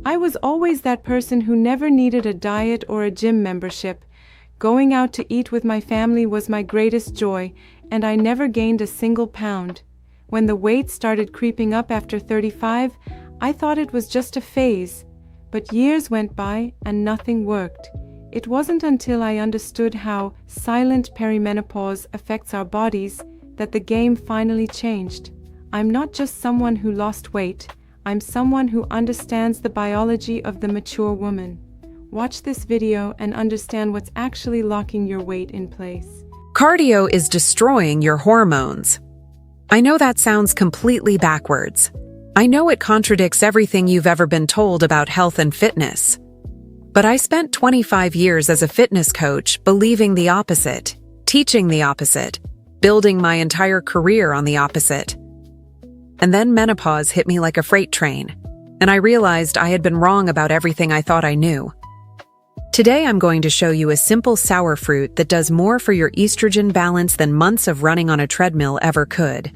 I was always that person who never needed a diet or a gym membership. Going out to eat with my family was my greatest joy, and I never gained a single pound. When the weight started creeping up after 35, I thought it was just a phase. But years went by and nothing worked. It wasn't until I understood how silent perimenopause affects our bodies that the game finally changed. I'm not just someone who lost weight. I'm someone who understands the biology of the mature woman. Watch this video and understand what's actually locking your weight in place. Cardio is destroying your hormones. I know that sounds completely backwards. I know it contradicts everything you've ever been told about health and fitness. But I spent 25 years as a fitness coach believing the opposite, teaching the opposite, building my entire career on the opposite. And then menopause hit me like a freight train, and I realized I had been wrong about everything I thought I knew. Today I'm going to show you a simple sour fruit that does more for your estrogen balance than months of running on a treadmill ever could.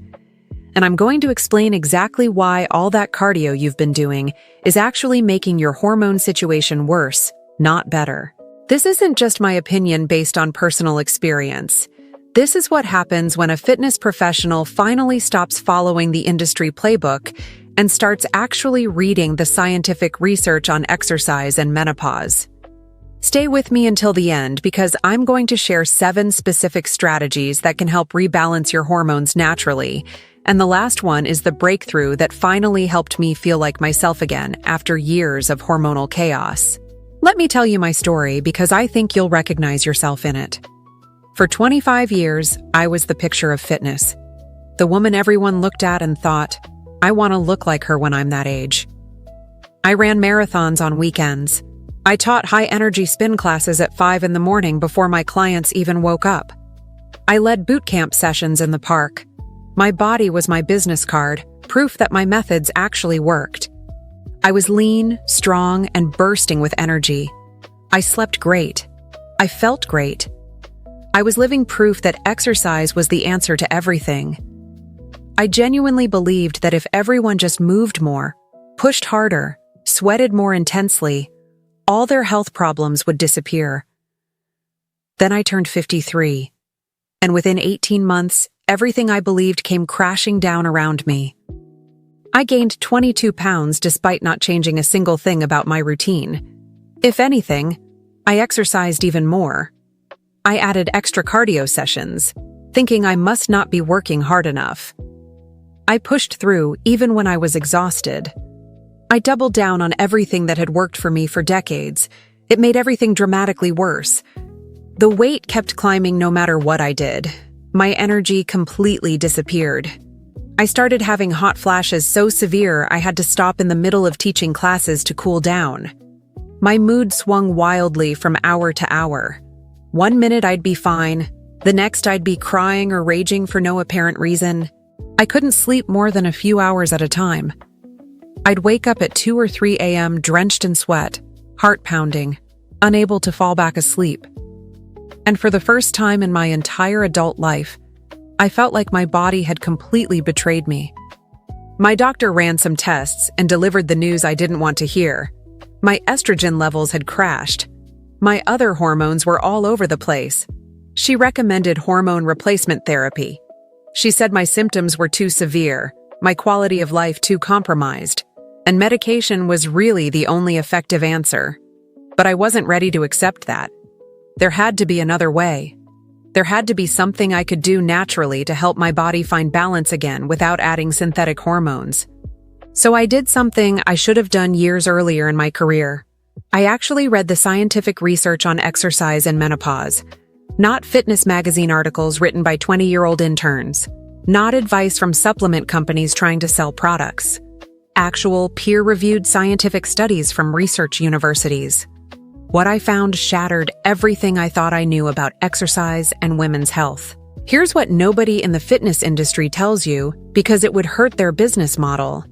And I'm going to explain exactly why all that cardio you've been doing is actually making your hormone situation worse, not better. This isn't just my opinion based on personal experience. This is what happens when a fitness professional finally stops following the industry playbook and starts actually reading the scientific research on exercise and menopause. Stay with me until the end because I'm going to share 7 specific strategies that can help rebalance your hormones naturally. And the last one is the breakthrough that finally helped me feel like myself again after years of hormonal chaos. Let me tell you my story because I think you'll recognize yourself in it. For 25 years, I was the picture of fitness. The woman everyone looked at and thought, I want to look like her when I'm that age. I ran marathons on weekends. I taught high-energy spin classes at 5 in the morning before my clients even woke up. I led boot camp sessions in the park. My body was my business card, proof that my methods actually worked. I was lean, strong, and bursting with energy. I slept great. I felt great. I was living proof that exercise was the answer to everything. I genuinely believed that if everyone just moved more, pushed harder, sweated more intensely, all their health problems would disappear. Then I turned 53, and within 18 months, everything I believed came crashing down around me. I gained 22 pounds despite not changing a single thing about my routine. If anything, I exercised even more. I added extra cardio sessions, thinking I must not be working hard enough. I pushed through even when I was exhausted. I doubled down on everything that had worked for me for decades. It made everything dramatically worse. The weight kept climbing no matter what I did. My energy completely disappeared. I started having hot flashes so severe I had to stop in the middle of teaching classes to cool down. My mood swung wildly from hour to hour. One minute I'd be fine, the next I'd be crying or raging for no apparent reason. I couldn't sleep more than a few hours at a time. I'd wake up at 2 or 3 a.m. drenched in sweat, heart pounding, unable to fall back asleep. And for the first time in my entire adult life, I felt like my body had completely betrayed me. My doctor ran some tests and delivered the news I didn't want to hear. My estrogen levels had crashed. My other hormones were all over the place. She recommended hormone replacement therapy. She said my symptoms were too severe, my quality of life too compromised, and medication was really the only effective answer. But I wasn't ready to accept that. There had to be another way. There had to be something I could do naturally to help my body find balance again without adding synthetic hormones. So I did something I should have done years earlier in my career. I actually read the scientific research on exercise and menopause. Not fitness magazine articles written by 20-year-old interns. Not advice from supplement companies trying to sell products. Actual peer-reviewed scientific studies from research universities. What I found shattered everything I thought I knew about exercise and women's health. Here's what nobody in the fitness industry tells you because it would hurt their business model.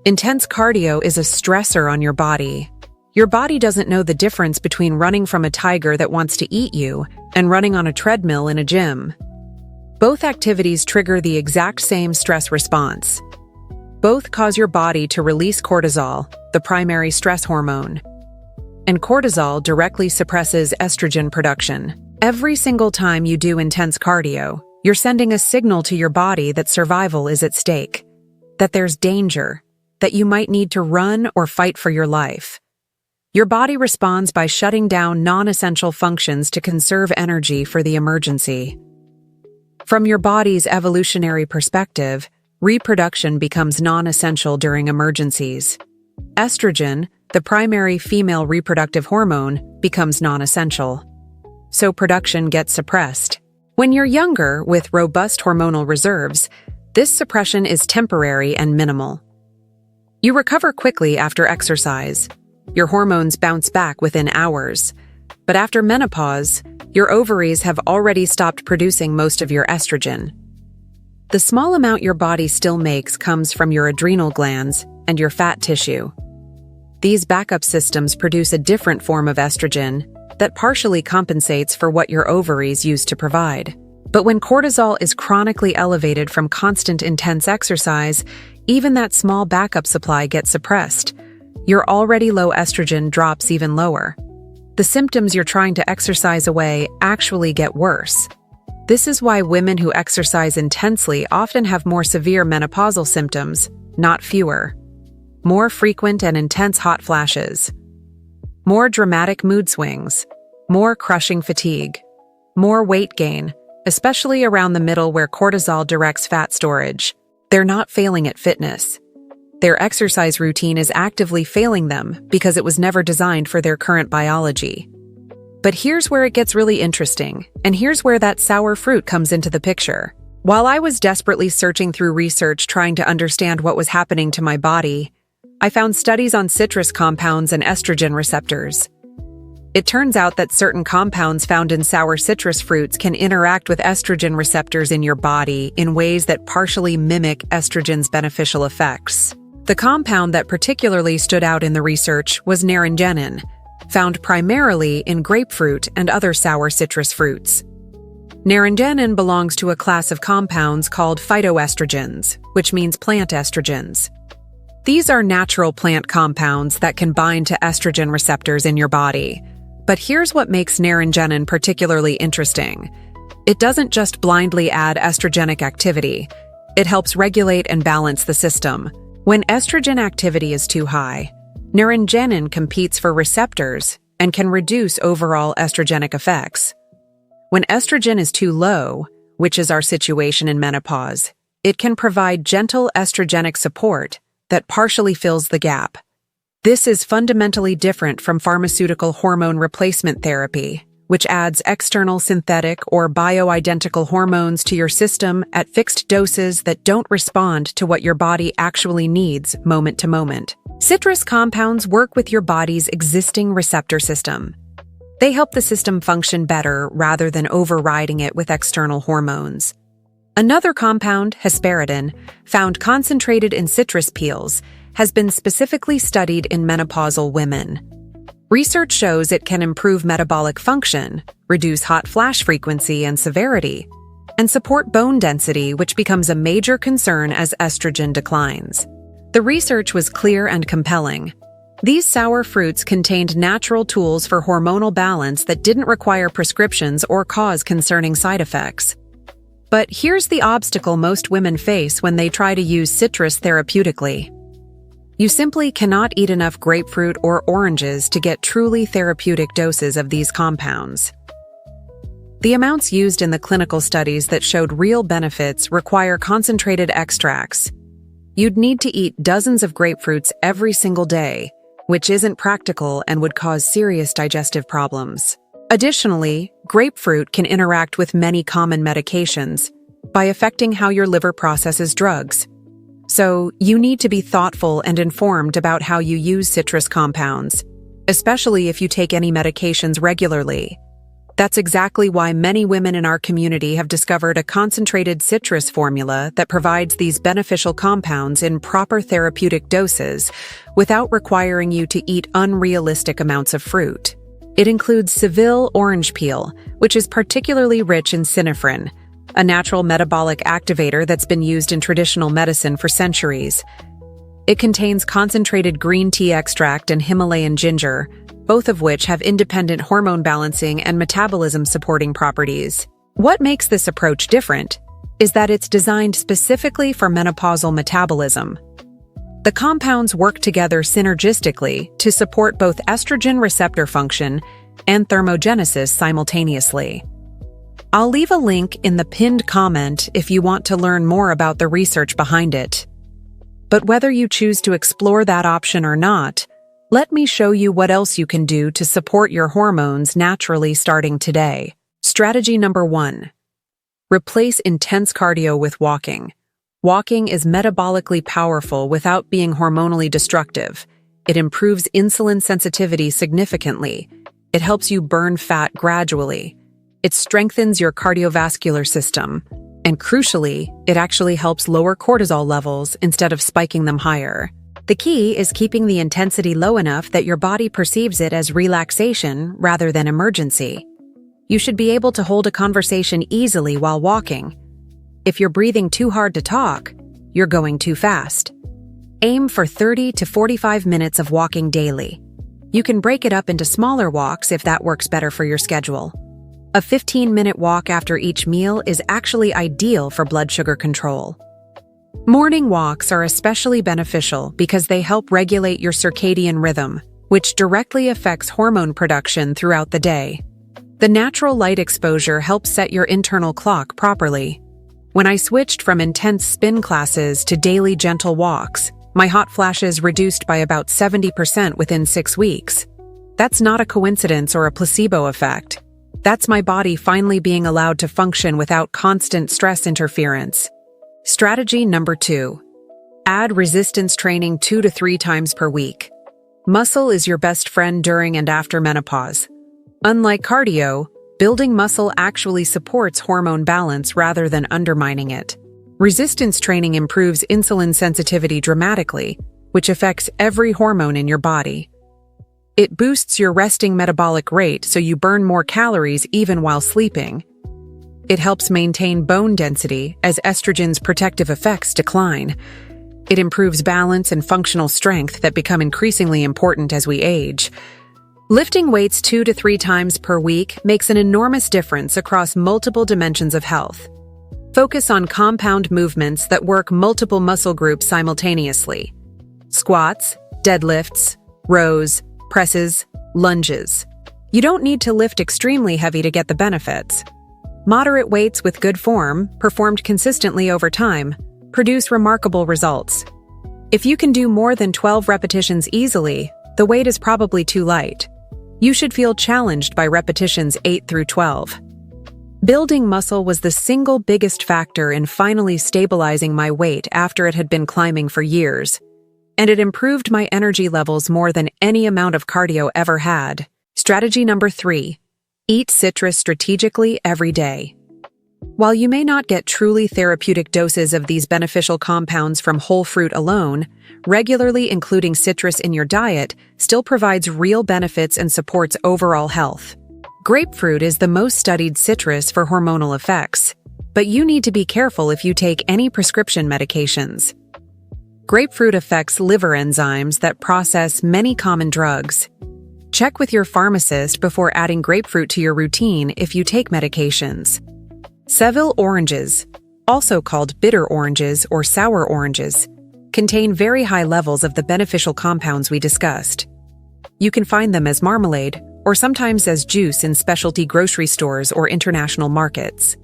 Intense cardio is a stressor on your body. Your body doesn't know the difference between running from a tiger that wants to eat you and running on a treadmill in a gym. Both activities trigger the exact same stress response. Both cause your body to release cortisol, the primary stress hormone. And cortisol directly suppresses estrogen production. Every single time you do intense cardio, you're sending a signal to your body that survival is at stake, that there's danger, that you might need to run or fight for your life. Your body responds by shutting down non-essential functions to conserve energy for the emergency. From your body's evolutionary perspective, reproduction becomes non-essential during emergencies. Estrogen, the primary female reproductive hormone, becomes non-essential. So production gets suppressed. When you're younger, with robust hormonal reserves, this suppression is temporary and minimal. You recover quickly after exercise. Your hormones bounce back within hours. But after menopause, your ovaries have already stopped producing most of your estrogen. The small amount your body still makes comes from your adrenal glands and your fat tissue. These backup systems produce a different form of estrogen that partially compensates for what your ovaries used to provide. But when cortisol is chronically elevated from constant intense exercise, even that small backup supply gets suppressed. Your already low estrogen drops even lower. The symptoms you're trying to exercise away actually get worse. This is why women who exercise intensely often have more severe menopausal symptoms, not fewer. More frequent and intense hot flashes. More dramatic mood swings. More crushing fatigue. More weight gain, especially around the middle where cortisol directs fat storage. They're not failing at fitness. Their exercise routine is actively failing them because it was never designed for their current biology. But here's where it gets really interesting, and here's where that sour fruit comes into the picture. While I was desperately searching through research trying to understand what was happening to my body, I found studies on citrus compounds and estrogen receptors. It turns out that certain compounds found in sour citrus fruits can interact with estrogen receptors in your body in ways that partially mimic estrogen's beneficial effects. The compound that particularly stood out in the research was naringenin, found primarily in grapefruit and other sour citrus fruits. Naringenin belongs to a class of compounds called phytoestrogens, which means plant estrogens. These are natural plant compounds that can bind to estrogen receptors in your body. But here's what makes naringenin particularly interesting. It doesn't just blindly add estrogenic activity. It helps regulate and balance the system. When estrogen activity is too high, naringenin competes for receptors and can reduce overall estrogenic effects. When estrogen is too low, which is our situation in menopause, it can provide gentle estrogenic support that partially fills the gap. This is fundamentally different from pharmaceutical hormone replacement therapy, which adds external synthetic or bioidentical hormones to your system at fixed doses that don't respond to what your body actually needs moment to moment. Citrus compounds work with your body's existing receptor system. They help the system function better rather than overriding it with external hormones. Another compound, hesperidin, found concentrated in citrus peels, has been specifically studied in menopausal women. Research shows it can improve metabolic function, reduce hot flash frequency and severity, and support bone density, which becomes a major concern as estrogen declines. The research was clear and compelling. These sour fruits contained natural tools for hormonal balance that didn't require prescriptions or cause concerning side effects. But here's the obstacle most women face when they try to use citrus therapeutically. You simply cannot eat enough grapefruit or oranges to get truly therapeutic doses of these compounds. The amounts used in the clinical studies that showed real benefits require concentrated extracts. You'd need to eat dozens of grapefruits every single day, which isn't practical and would cause serious digestive problems. Additionally, grapefruit can interact with many common medications by affecting how your liver processes drugs. So, you need to be thoughtful and informed about how you use citrus compounds, especially if you take any medications regularly. That's exactly why many women in our community have discovered a concentrated citrus formula that provides these beneficial compounds in proper therapeutic doses without requiring you to eat unrealistic amounts of fruit. It includes Seville orange peel, which is particularly rich in synephrine, a natural metabolic activator that's been used in traditional medicine for centuries. It contains concentrated green tea extract and Himalayan ginger, both of which have independent hormone balancing and metabolism supporting properties. What makes this approach different is that it's designed specifically for menopausal metabolism. The compounds work together synergistically to support both estrogen receptor function and thermogenesis simultaneously. I'll leave a link in the pinned comment if you want to learn more about the research behind it. But whether you choose to explore that option or not, let me show you what else you can do to support your hormones naturally starting today. Strategy number 1. Replace intense cardio with walking. Walking is metabolically powerful without being hormonally destructive. It improves insulin sensitivity significantly. It helps you burn fat gradually. It strengthens your cardiovascular system. And crucially, it actually helps lower cortisol levels instead of spiking them higher. The key is keeping the intensity low enough that your body perceives it as relaxation rather than emergency. You should be able to hold a conversation easily while walking. If you're breathing too hard to talk, you're going too fast. Aim for 30 to 45 minutes of walking daily. You can break it up into smaller walks if that works better for your schedule. A 15-minute walk after each meal is actually ideal for blood sugar control. Morning walks are especially beneficial because they help regulate your circadian rhythm, which directly affects hormone production throughout the day. The natural light exposure helps set your internal clock properly. When I switched from intense spin classes to daily gentle walks, my hot flashes reduced by about 70% within 6 weeks. That's not a coincidence or a placebo effect. That's my body finally being allowed to function without constant stress interference. Strategy number 2. Add resistance training 2 to 3 times per week. Muscle is your best friend during and after menopause. Unlike cardio, building muscle actually supports hormone balance rather than undermining it. Resistance training improves insulin sensitivity dramatically, which affects every hormone in your body. It boosts your resting metabolic rate so you burn more calories even while sleeping. It helps maintain bone density as estrogen's protective effects decline. It improves balance and functional strength that become increasingly important as we age. Lifting weights 2 to 3 times per week makes an enormous difference across multiple dimensions of health. Focus on compound movements that work multiple muscle groups simultaneously. Squats, deadlifts, rows, presses, lunges. You don't need to lift extremely heavy to get the benefits. Moderate weights with good form, performed consistently over time, produce remarkable results. If you can do more than 12 repetitions easily, the weight is probably too light. You should feel challenged by repetitions 8 through 12. Building muscle was the single biggest factor in finally stabilizing my weight after it had been climbing for years. And it improved my energy levels more than any amount of cardio ever had. Strategy number 3. Eat citrus strategically every day. While you may not get truly therapeutic doses of these beneficial compounds from whole fruit alone, regularly including citrus in your diet still provides real benefits and supports overall health. Grapefruit is the most studied citrus for hormonal effects, but you need to be careful if you take any prescription medications. Grapefruit affects liver enzymes that process many common drugs. Check with your pharmacist before adding grapefruit to your routine if you take medications. Seville oranges, also called bitter oranges or sour oranges, contain very high levels of the beneficial compounds we discussed. You can find them as marmalade or sometimes as juice in specialty grocery stores or international markets.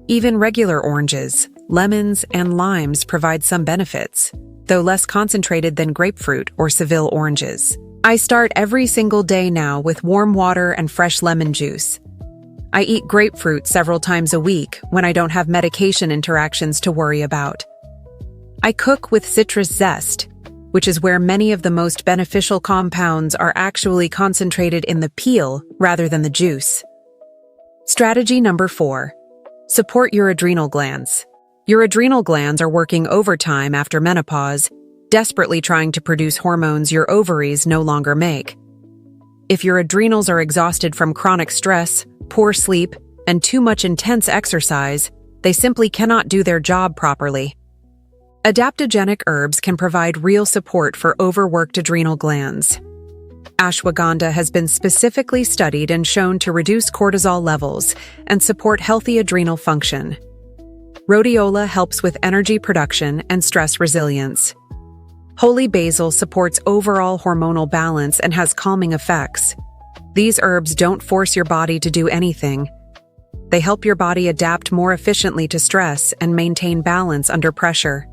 Even regular oranges, lemons, and limes provide some benefits, though less concentrated than grapefruit or Seville oranges. I start every single day now with warm water and fresh lemon juice. I eat grapefruit several times a week when I don't have medication interactions to worry about. I cook with citrus zest, which is where many of the most beneficial compounds are actually concentrated in the peel rather than the juice. Strategy number 4. Support your adrenal glands. Your adrenal glands are working overtime after menopause, desperately trying to produce hormones your ovaries no longer make. If your adrenals are exhausted from chronic stress, poor sleep, and too much intense exercise, they simply cannot do their job properly. Adaptogenic herbs can provide real support for overworked adrenal glands. Ashwagandha has been specifically studied and shown to reduce cortisol levels and support healthy adrenal function. Rhodiola helps with energy production and stress resilience. Holy basil supports overall hormonal balance and has calming effects. These herbs don't force your body to do anything. They help your body adapt more efficiently to stress and maintain balance under pressure.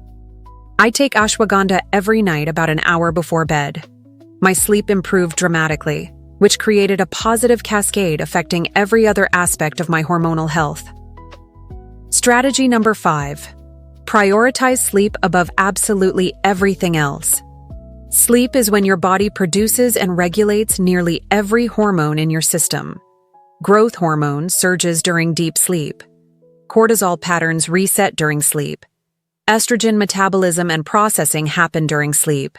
I take ashwagandha every night about an hour before bed. My sleep improved dramatically, which created a positive cascade affecting every other aspect of my hormonal health. Strategy number 5. Prioritize sleep above absolutely everything else. Sleep is when your body produces and regulates nearly every hormone in your system. Growth hormone surges during deep sleep. Cortisol patterns reset during sleep. Estrogen metabolism and processing happen during sleep.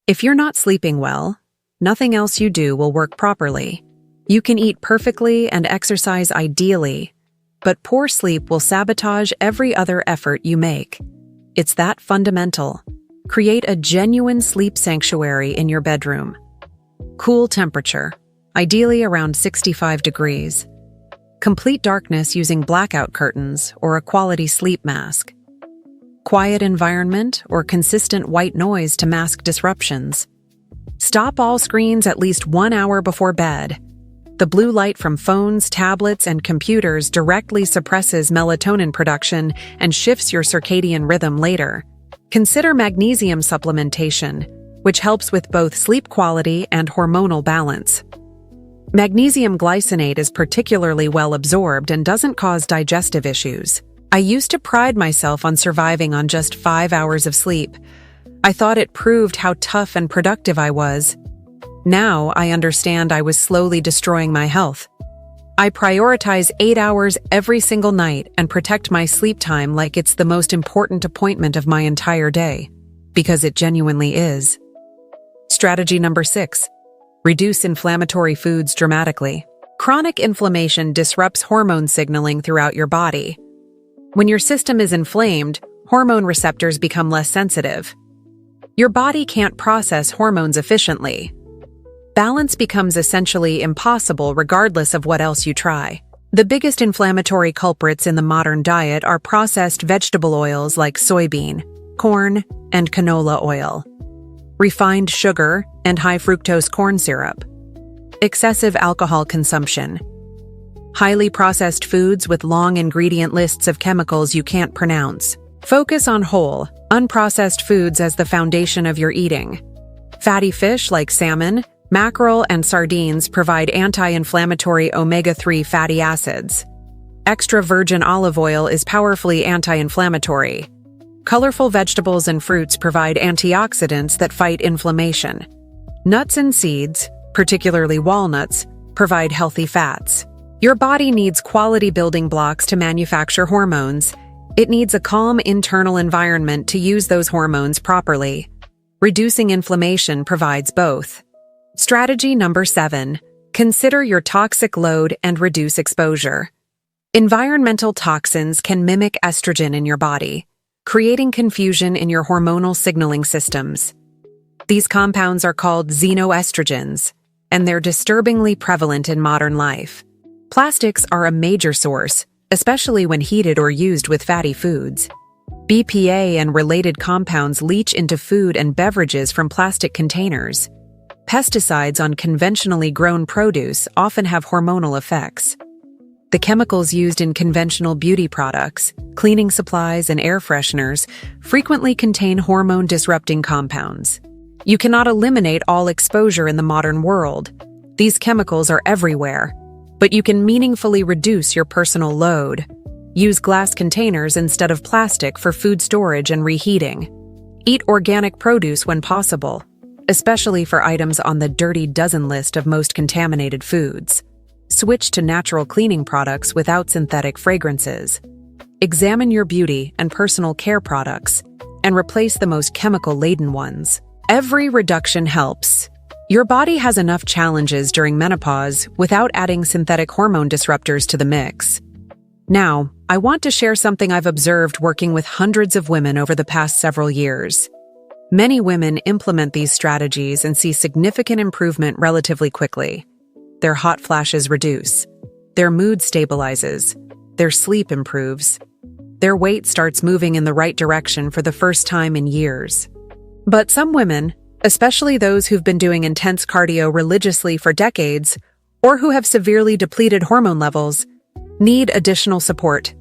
If you're not sleeping well, nothing else you do will work properly. You can eat perfectly and exercise ideally, but poor sleep will sabotage every other effort you make. It's that fundamental. Create a genuine sleep sanctuary in your bedroom. Cool temperature, ideally around 65 degrees. Complete darkness using blackout curtains or a quality sleep mask. Quiet environment or consistent white noise to mask disruptions. Stop all screens at least 1 hour before bed. The blue light from phones, tablets, and computers directly suppresses melatonin production and shifts your circadian rhythm later. Consider magnesium supplementation, which helps with both sleep quality and hormonal balance. Magnesium glycinate is particularly well absorbed and doesn't cause digestive issues. I used to pride myself on surviving on just 5 hours of sleep. I thought it proved how tough and productive I was. Now I understand I was slowly destroying my health. I prioritize 8 hours every single night and protect my sleep time like it's the most important appointment of my entire day, because it genuinely is. Strategy number 6. Reduce inflammatory foods dramatically. Chronic inflammation disrupts hormone signaling throughout your body. When your system is inflamed, hormone receptors become less sensitive. Your body can't process hormones efficiently. Balance becomes essentially impossible regardless of what else you try. The biggest inflammatory culprits in the modern diet are processed vegetable oils like soybean, corn, and canola oil, refined sugar, and high fructose corn syrup, excessive alcohol consumption, highly processed foods with long ingredient lists of chemicals you can't pronounce. Focus on whole, unprocessed foods as the foundation of your eating. Fatty fish like salmon, mackerel, and sardines provide anti-inflammatory omega-3 fatty acids. Extra virgin olive oil is powerfully anti-inflammatory. Colorful vegetables and fruits provide antioxidants that fight inflammation. Nuts and seeds, particularly walnuts, provide healthy fats. Your body needs quality building blocks to manufacture hormones. It needs a calm internal environment to use those hormones properly. Reducing inflammation provides both. Strategy number 7. Consider your toxic load and reduce exposure. Environmental toxins can mimic estrogen in your body, creating confusion in your hormonal signaling systems. These compounds are called xenoestrogens, and they're disturbingly prevalent in modern life. Plastics are a major source, especially when heated or used with fatty foods. BPA and related compounds leach into food and beverages from plastic containers. Pesticides on conventionally grown produce often have hormonal effects. The chemicals used in conventional beauty products, cleaning supplies, and air fresheners frequently contain hormone-disrupting compounds. You cannot eliminate all exposure in the modern world. These chemicals are everywhere, but you can meaningfully reduce your personal load. Use glass containers instead of plastic for food storage and reheating. Eat organic produce when possible, especially for items on the dirty dozen list of most contaminated foods. Switch to natural cleaning products without synthetic fragrances. Examine your beauty and personal care products and replace the most chemical-laden ones. Every reduction helps. Your body has enough challenges during menopause without adding synthetic hormone disruptors to the mix. Now, I want to share something I've observed working with hundreds of women over the past several years. Many women implement these strategies and see significant improvement relatively quickly. Their hot flashes reduce, their mood stabilizes, their sleep improves, their weight starts moving in the right direction for the first time in years. But some women, especially those who've been doing intense cardio religiously for decades, or who have severely depleted hormone levels, need additional support.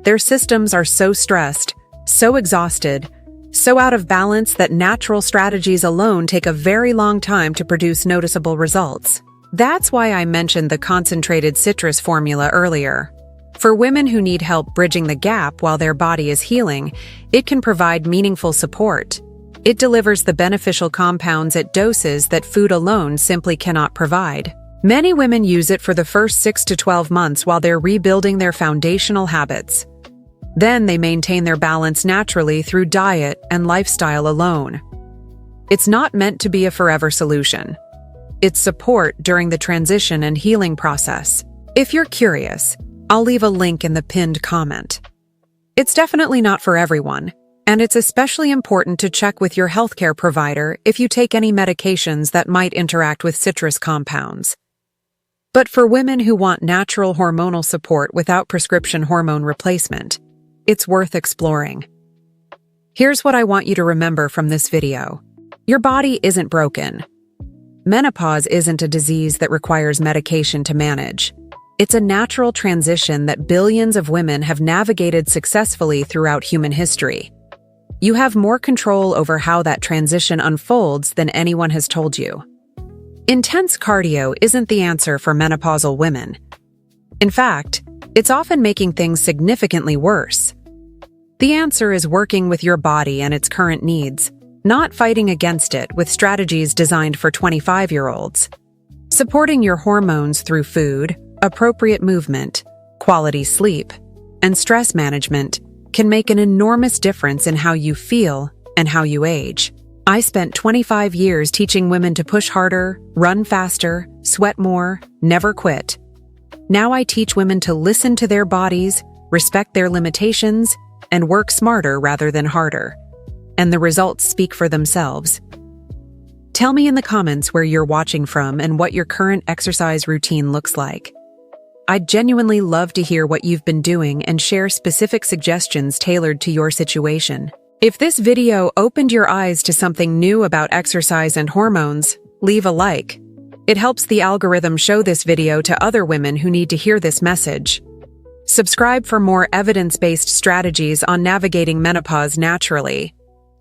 Their systems are so stressed, so exhausted, so out of balance that natural strategies alone take a very long time to produce noticeable results. That's why I mentioned the concentrated citrus formula earlier. For women who need help bridging the gap while their body is healing, it can provide meaningful support. It delivers the beneficial compounds at doses that food alone simply cannot provide. Many women use it for the first 6 to 12 months while they're rebuilding their foundational habits. Then they maintain their balance naturally through diet and lifestyle alone. It's not meant to be a forever solution. It's support during the transition and healing process. If you're curious, I'll leave a link in the pinned comment. It's definitely not for everyone, and it's especially important to check with your healthcare provider if you take any medications that might interact with citrus compounds. But for women who want natural hormonal support without prescription hormone replacement, it's worth exploring. Here's what I want you to remember from this video. Your body isn't broken. Menopause isn't a disease that requires medication to manage. It's a natural transition that billions of women have navigated successfully throughout human history. You have more control over how that transition unfolds than anyone has told you. Intense cardio isn't the answer for menopausal women. In fact, it's often making things significantly worse. The answer is working with your body and its current needs, not fighting against it with strategies designed for 25-year-olds. Supporting your hormones through food, appropriate movement, quality sleep, and stress management can make an enormous difference in how you feel and how you age. I spent 25 years teaching women to push harder, run faster, sweat more, never quit. Now I teach women to listen to their bodies, respect their limitations, and work smarter rather than harder. And the results speak for themselves. Tell me in the comments where you're watching from and what your current exercise routine looks like. I'd genuinely love to hear what you've been doing and share specific suggestions tailored to your situation. If this video opened your eyes to something new about exercise and hormones, leave a like. It helps the algorithm show this video to other women who need to hear this message. Subscribe for more evidence-based strategies on navigating menopause naturally.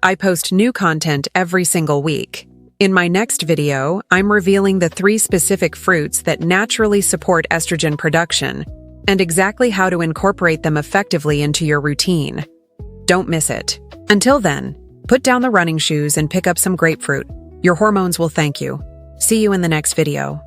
I post new content every single week. In my next video, I'm revealing the 3 specific fruits that naturally support estrogen production and exactly how to incorporate them effectively into your routine. Don't miss it. Until then, put down the running shoes and pick up some grapefruit. Your hormones will thank you. See you in the next video.